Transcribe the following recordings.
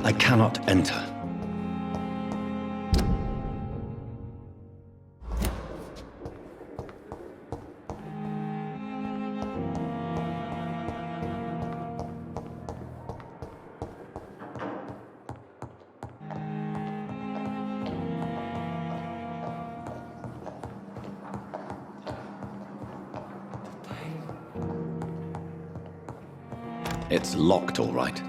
I cannot enter. It's locked, all right.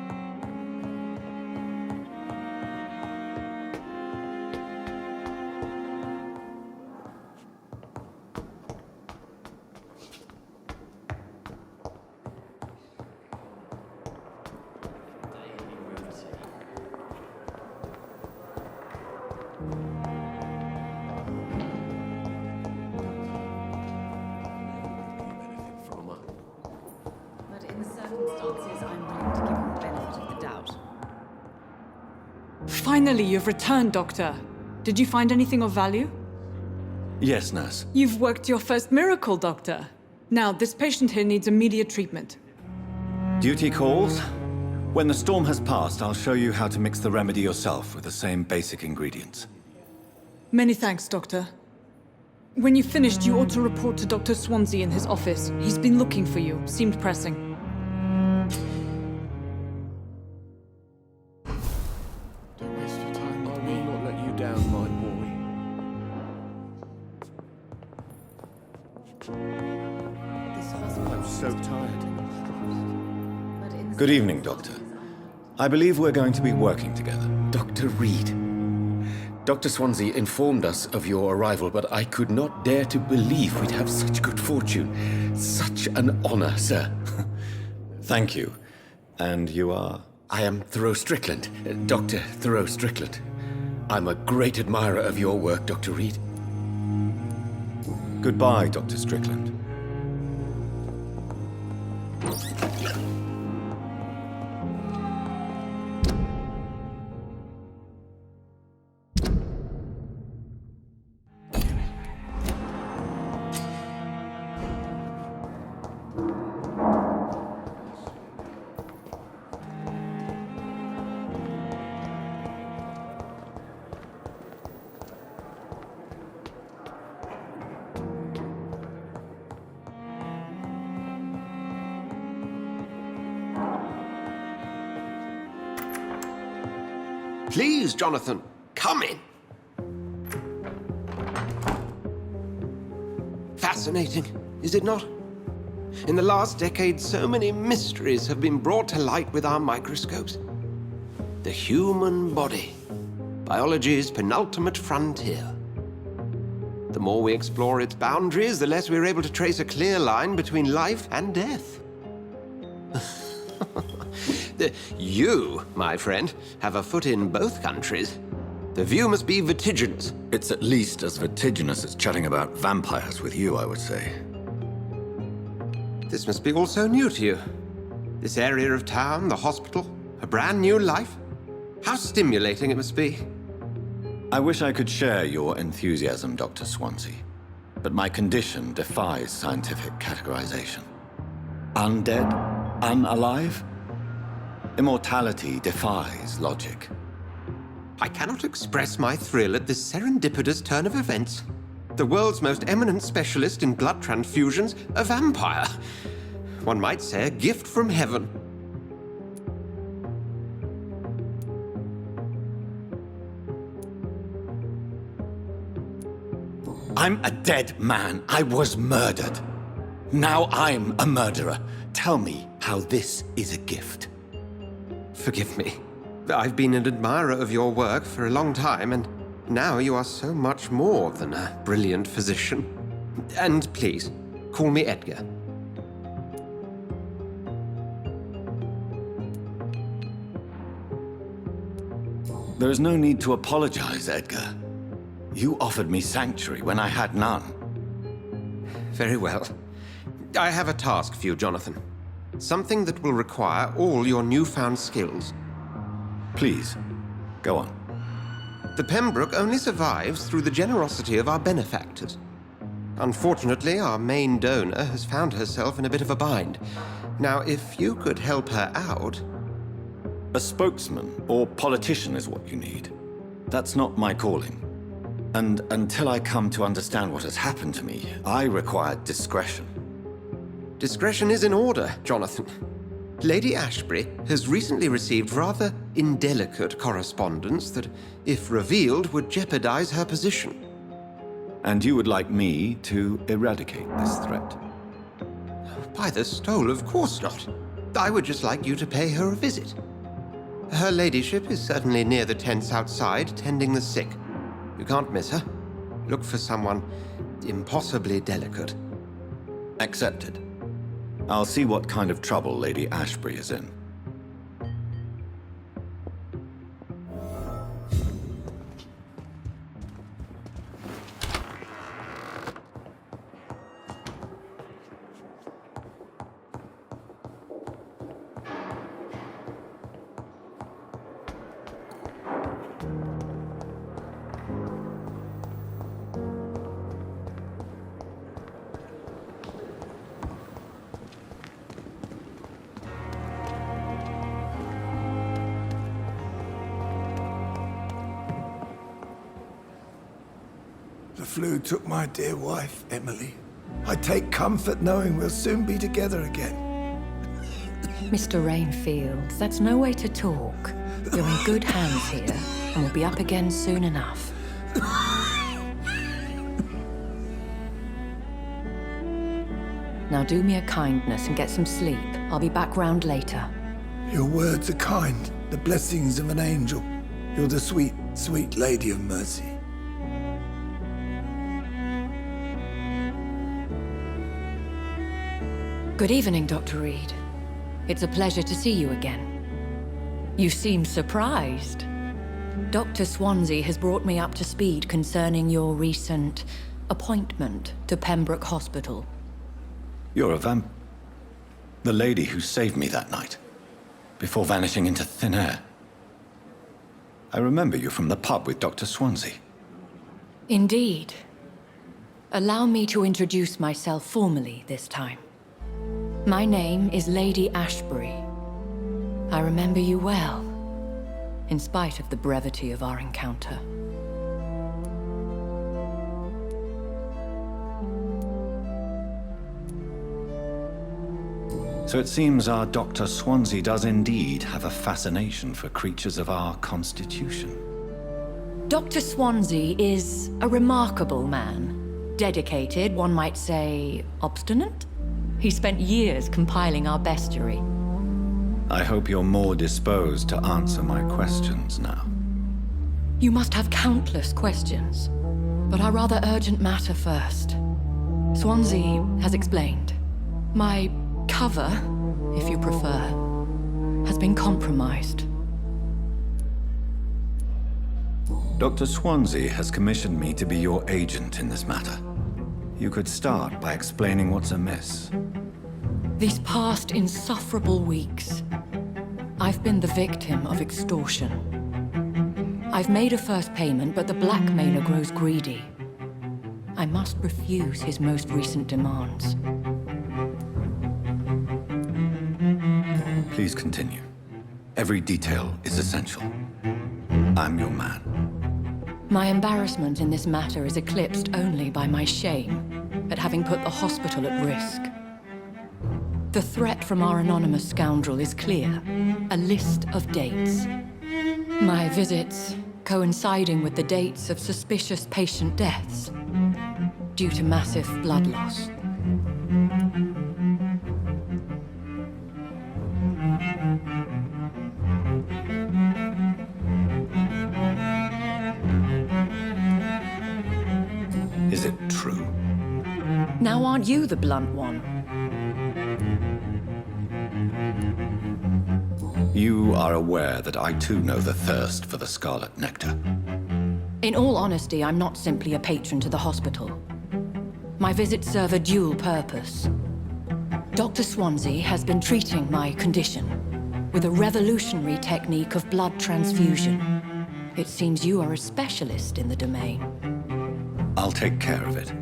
But in circumstances, I'm willing to give you the benefit of the doubt. Finally, you've returned, Doctor. Did you find anything of value? Yes, nurse. You've worked your first miracle, Doctor. Now, this patient here needs immediate treatment. Duty calls. When the storm has passed, I'll show you how to mix the remedy yourself with the same basic ingredients. Many thanks, Doctor. When you've finished, you ought to report to Dr. Swansea in his office. He's been looking for you. Seemed pressing. Don't waste your time. I will not let you down, my boy. This hospital I'm so tired. but in Good evening, Doctor. I believe we're going to be working together. Dr. Reed. Dr. Swansea informed us of your arrival, but I could not dare to believe we'd have such good fortune. Such an honor, sir. Thank you. And you are? I am Thoreau Strickland, Dr. Thoreau Strickland. I'm a great admirer of your work, Dr. Reed. Goodbye, Dr. Strickland. Please, Jonathan, come in. Fascinating, is it not? In the last decade, so many mysteries have been brought to light with our microscopes. The human body, biology's penultimate frontier. The more we explore its boundaries, the less we're able to trace a clear line between life and death. You, my friend, have a foot in both countries. The view must be vertiginous. It's at least as vertiginous as chatting about vampires with you, I would say. This must be all so new to you. This area of town, the hospital, a brand new life. How stimulating it must be. I wish I could share your enthusiasm, Dr. Swansea, but my condition defies scientific categorization. Undead? Unalive? Immortality defies logic. I cannot express my thrill at this serendipitous turn of events. The world's most eminent specialist in blood transfusions, a vampire. One might say a gift from heaven. I'm a dead man. I was murdered. Now I'm a murderer. Tell me how this is a gift. Forgive me. I've been an admirer of your work for a long time, and now you are so much more than a brilliant physician. And please, call me Edgar. There is no need to apologize, Edgar. You offered me sanctuary when I had none. Very well. I have a task for you, Jonathan. Something that will require all your newfound skills. Please, go on. The Pembroke only survives through the generosity of our benefactors. Unfortunately, our main donor has found herself in a bit of a bind. Now, if you could help her out... A spokesman or politician is what you need. That's not my calling. And until I come to understand what has happened to me, I require discretion. Discretion is in order, Jonathan. Lady Ashbury has recently received rather indelicate correspondence that, if revealed, would jeopardize her position. And you would like me to eradicate this threat? By the stole, of course not. I would just like you to pay her a visit. Her ladyship is certainly near the tents outside, tending the sick. You can't miss her. Look for someone impossibly delicate. Accepted. I'll see what kind of trouble Lady Ashbury is in. The flu took my dear wife, Emily. I take comfort knowing we'll soon be together again. Mr. Rainfield, that's no way to talk. You're in good hands here, and we'll be up again soon enough. Now do me a kindness and get some sleep. I'll be back round later. Your words are kind, the blessings of an angel. You're the sweet, sweet Lady of Mercy. Good evening, Dr. Reed. It's a pleasure to see you again. You seem surprised. Dr. Swansea has brought me up to speed concerning your recent appointment to Pembroke Hospital. You're a vamp... The lady who saved me that night, before vanishing into thin air. I remember you from the pub with Dr. Swansea. Indeed. Allow me to introduce myself formally this time. My name is Lady Ashbury. I remember you well, in spite of the brevity of our encounter. So it seems our Dr. Swansea does indeed have a fascination for creatures of our constitution. Dr. Swansea is a remarkable man. Dedicated, one might say, obstinate? He spent years compiling our bestiary. I hope you're more disposed to answer my questions now. You must have countless questions, but our rather urgent matter first. Swansea has explained. My cover, if you prefer, has been compromised. Dr. Swansea has commissioned me to be your agent in this matter. You could start by explaining what's amiss. These past insufferable weeks, I've been the victim of extortion. I've made a first payment, but the blackmailer grows greedy. I must refuse his most recent demands. Please continue. Every detail is essential. I'm your man. My embarrassment in this matter is eclipsed only by my shame at having put the hospital at risk. The threat from our anonymous scoundrel is clear. A list of dates. My visits coinciding with the dates of suspicious patient deaths due to massive blood loss. Is it true? Now aren't you the blunt one? You are aware that I too know the thirst for the scarlet nectar. In all honesty, I'm not simply a patron to the hospital. My visits serve a dual purpose. Dr. Swansea has been treating my condition with a revolutionary technique of blood transfusion. It seems you are a specialist in the domain. I'll take care of it.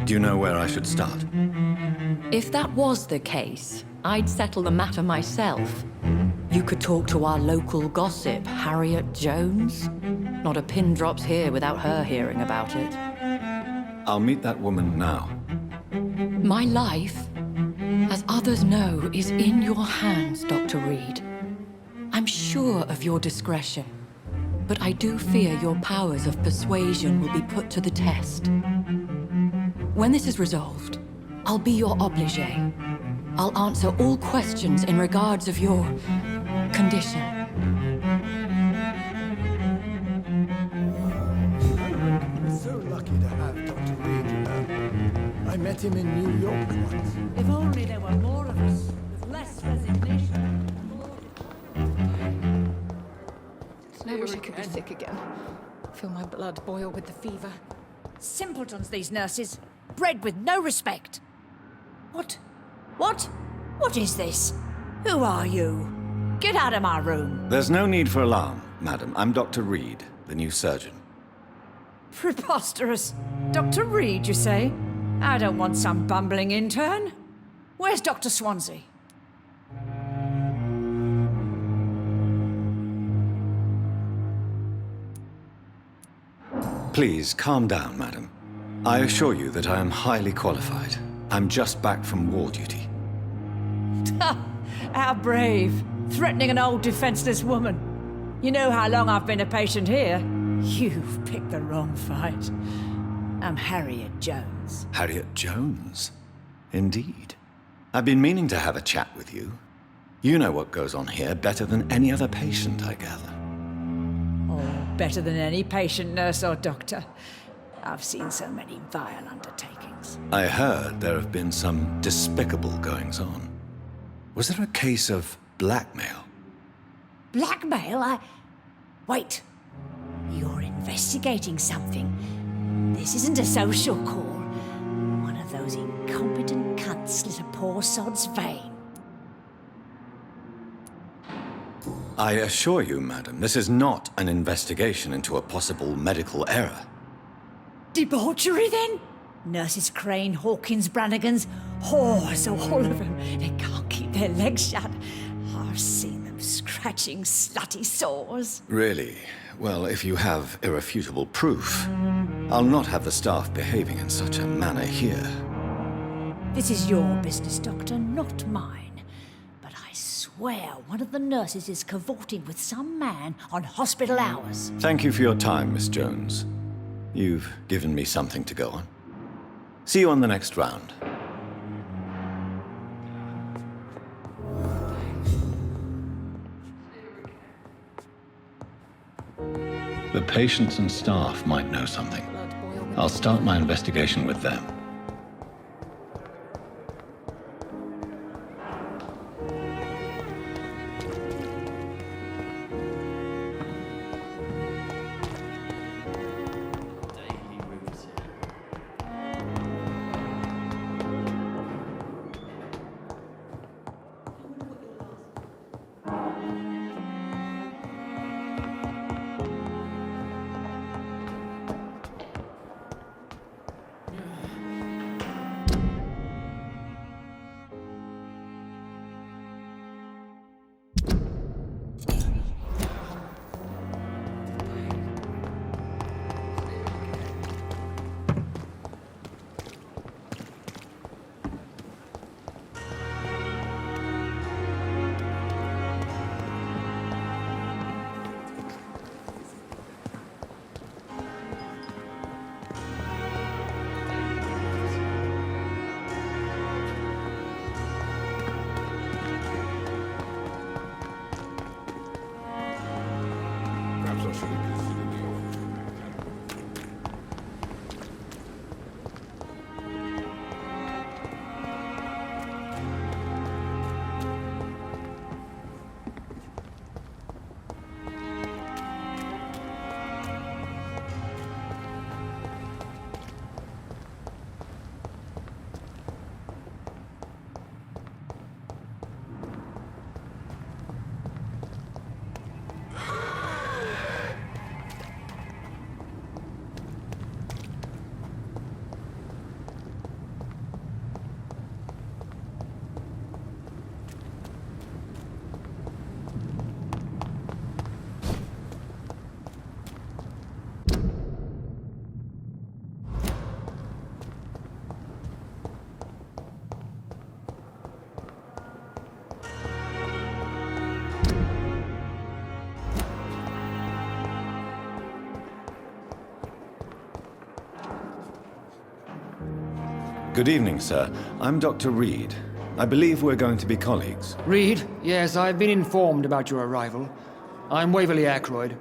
Do you know where I should If that was the case, I'd settle the matter myself. You could talk to our local gossip, Harriet Jones. Not a pin drops here without her hearing about it. I'll meet that woman now. My life, as others know, is in your hands, Dr. Reed. I'm sure of your discretion, but I do fear your powers of persuasion will be put to the test. When this is resolved, I'll be your obligé. I'll answer all questions in regards of your condition. We're so lucky to have Dr. Reed, you know. I met him in New York once. If only there were more of us, with less resignation. I wish I could be sick again. Feel my blood boil with the fever. Simpletons, these nurses. Bred with no respect. What? What? What is this? Who are you? Get out of my room. There's no need for alarm, madam. I'm Dr. Reed, the new surgeon. Preposterous. Dr. Reed, you say? I don't want some bumbling intern. Where's Dr. Swansea? Please, calm down, madam. I assure you that I am highly qualified. I'm just back from war duty. How brave. Threatening an old defenseless woman. You know how long I've been a patient here? You've picked the wrong fight. I'm Harriet Jones. Harriet Jones? Indeed. I've been meaning to have a chat with you. You know what goes on here better than any other patient, I gather. Oh, better than any patient, nurse, or doctor. I've seen so many vile undertakings. I heard there have been some despicable goings-on. Was there a case of blackmail? Blackmail? Wait. You're investigating something. This isn't a social call. One of those incompetent cunts slit a poor sod's vein. I assure you, madam, this is not an investigation into a possible medical error. Debauchery, then? Nurses Crane, Hawkins, Brannigans, whores, all of them. They can't keep their legs shut. I've seen them scratching slutty sores. Really? Well, if you have irrefutable proof, I'll not have the staff behaving in such a manner here. This is your business, Doctor, not mine. But I swear one of the nurses is cavorting with some man on hospital hours. Thank you for your time, Miss Jones. You've given me something to go on. See you on the next round. The patients and staff might know something. I'll start my investigation with them. Good evening, sir. I'm Dr. Reed. I believe we're going to be colleagues. Reed, yes, I've been informed about your arrival. I'm Waverly Ackroyd.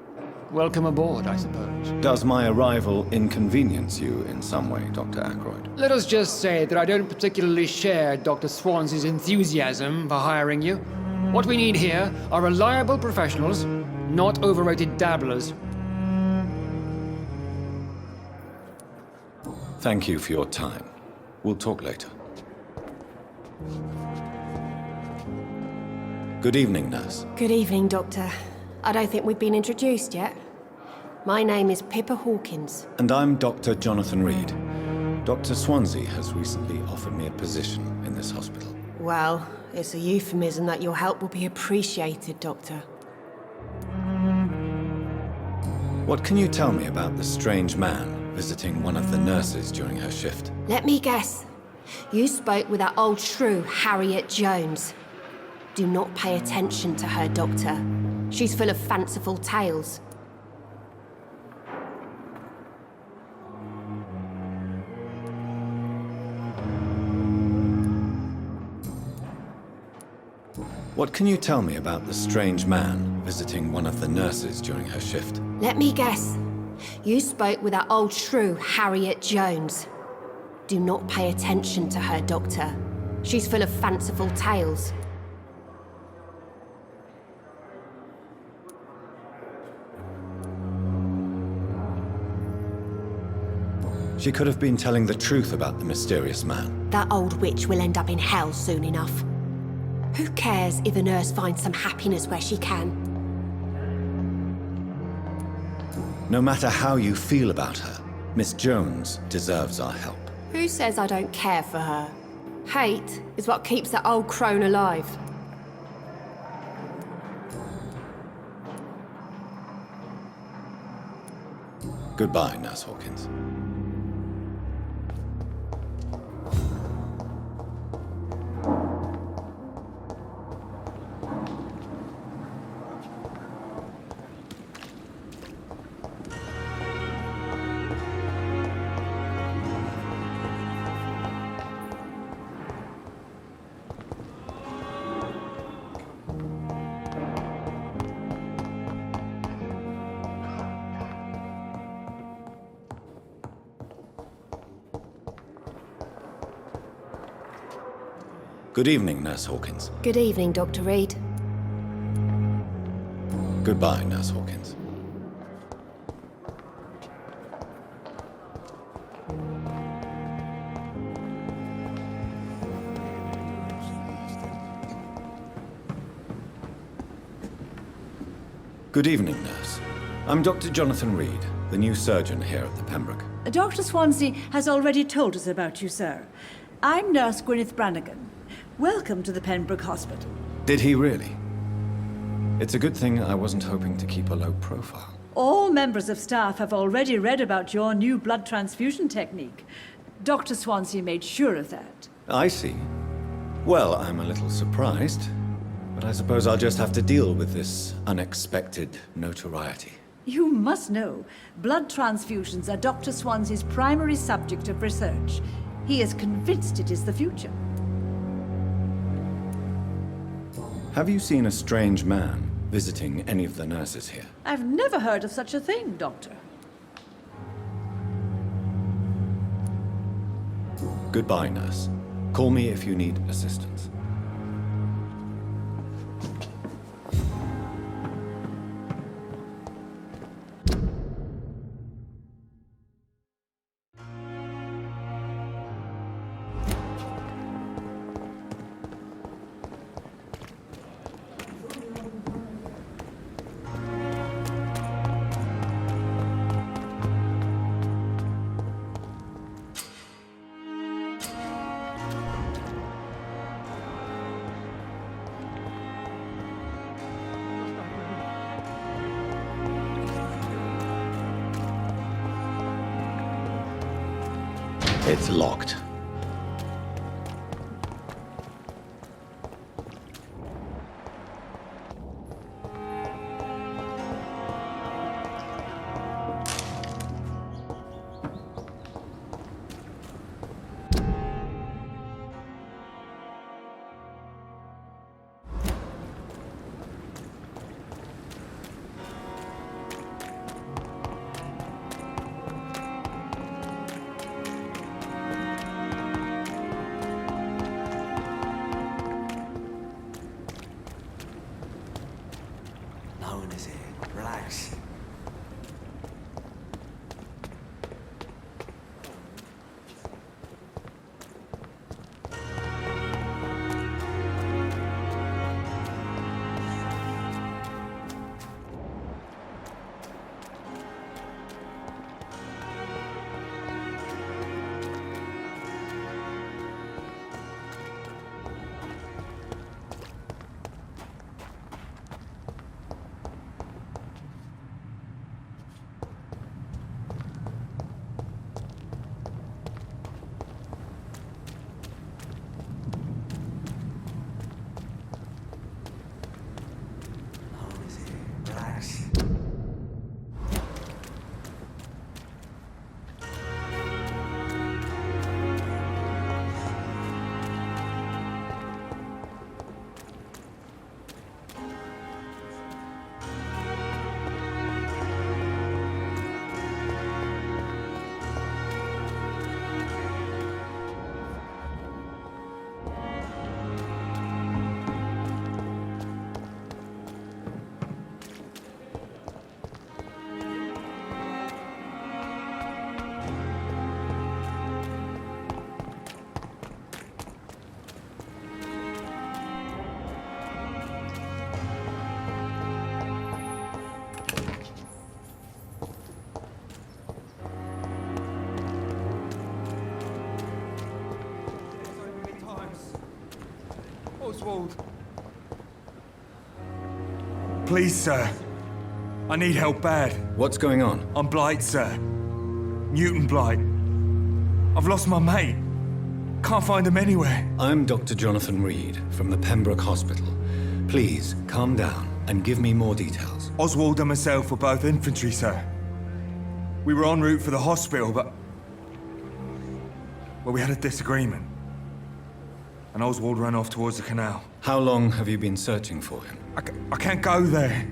Welcome aboard, I suppose. Does my arrival inconvenience you in some way, Dr. Ackroyd? Let us just say that I don't particularly share Dr. Swansea's enthusiasm for hiring you. What we need here are reliable professionals, not overrated dabblers. Thank you for your time. We'll talk later. Good evening, nurse. Good evening, Doctor. I don't think we've been introduced yet. My name is Pippa Hawkins. And I'm Dr. Jonathan Reed. Dr. Swansea has recently offered me a position in this hospital. Well, it's a euphemism that your help will be appreciated, Doctor. What can you tell me about the strange man visiting one of the nurses during her shift? Let me guess. You spoke with that old shrew, Harriet Jones. Do not pay attention to her, Doctor. She's full of fanciful tales. What can you tell me about the strange man visiting one of the nurses during her shift? Let me guess. You spoke with that old shrew, Harriet Jones. Do not pay attention to her, Doctor. She's full of fanciful tales. She could have been telling the truth about the mysterious man. That old witch will end up in hell soon enough. Who cares if a nurse finds some happiness where she can? No matter how you feel about her, Miss Jones deserves our help. Who says I don't care for her? Hate is what keeps that old crone alive. Goodbye, Nurse Hawkins. Good evening, Nurse Hawkins. Good evening, Dr. Reed. Goodbye, Nurse Hawkins. Good evening, nurse. I'm Dr. Jonathan Reed, the new surgeon here at the Pembroke. Dr. Swansea has already told us about you, sir. I'm Nurse Gwyneth Brannigan. Welcome to the Pembroke Hospital. Did he really? It's a good thing I wasn't hoping to keep a low profile. All members of staff have already read about your new blood transfusion technique. Dr. Swansea made sure of that. I see. Well, I'm a little surprised, but I suppose I'll just have to deal with this unexpected notoriety. You must know, blood transfusions are Dr. Swansea's primary subject of research. He is convinced it is the future. Have you seen a strange man visiting any of the nurses here? I've never heard of such a thing, Doctor. Goodbye, nurse. Call me if you need assistance. It's locked. Relax. Relax. Oswald. Please, sir. I need help bad. What's going on? I'm Blight, sir. Newton Blight. I've lost my mate. Can't find him anywhere. I'm Dr. Jonathan Reed from the Pembroke Hospital. Please, calm down and give me more details. Oswald and myself were both infantry, sir. We were en route for the hospital, but... well, we had a disagreement. And Oswald ran off towards the canal. How long have you been searching for him? I can't go there.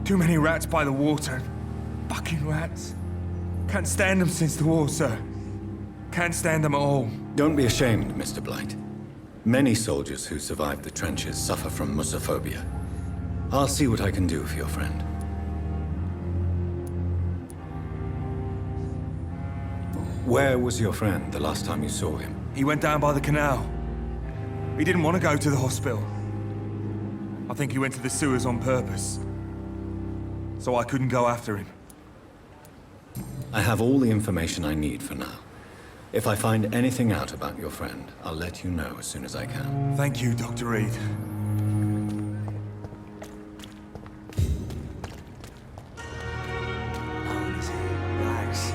Too many rats by the water. Fucking rats. Can't stand them since the war, sir. Can't stand them at all. Don't be ashamed, Mr. Blight. Many soldiers who survived the trenches suffer from musophobia. I'll see what I can do for your friend. Where was your friend the last time you saw him? He went down by the canal. He didn't want to go to the hospital. I think he went to the sewers on purpose. So I couldn't go after him. I have all the information I need for now. If I find anything out about your friend, I'll let you know as soon as I can. Thank you, Dr. Reed. Relax.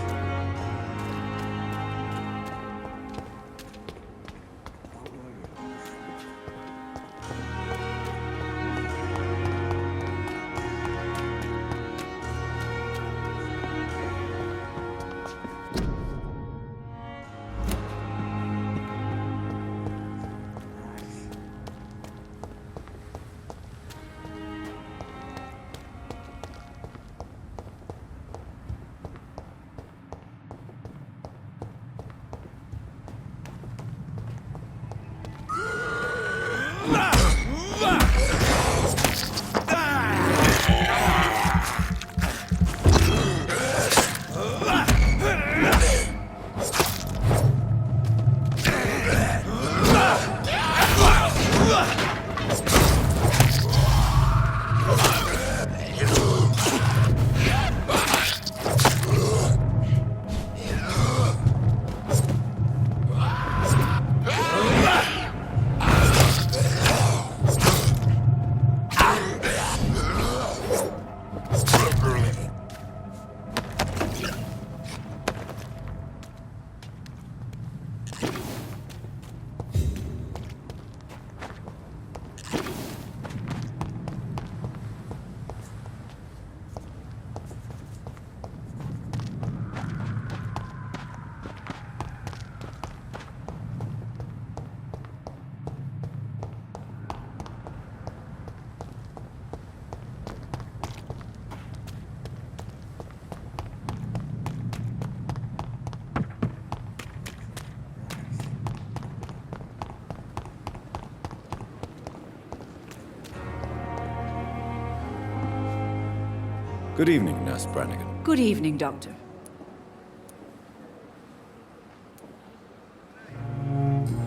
Good evening, Nurse Brannigan. Good evening, Doctor.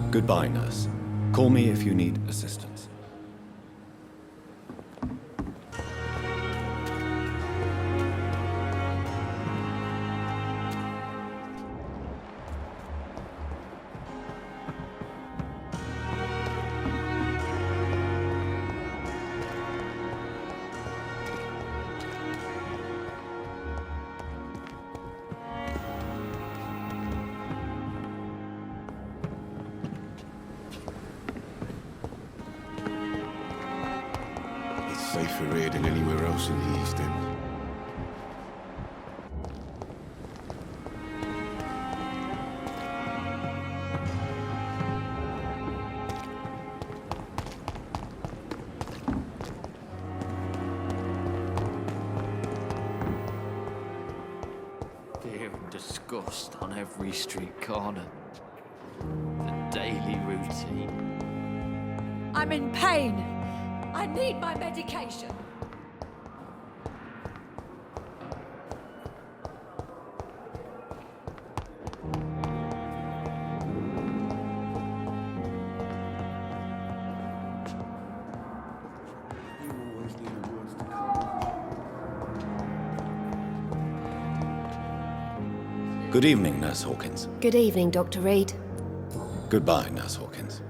Goodbye, Nurse. Call me if you need assistance. It's safer here than anywhere else in the East End. Fear and disgust on every street corner. The daily routine. I'm in pain. I need my medication. Good evening, Nurse Hawkins. Good evening, Dr. Reed. Goodbye, Nurse Hawkins.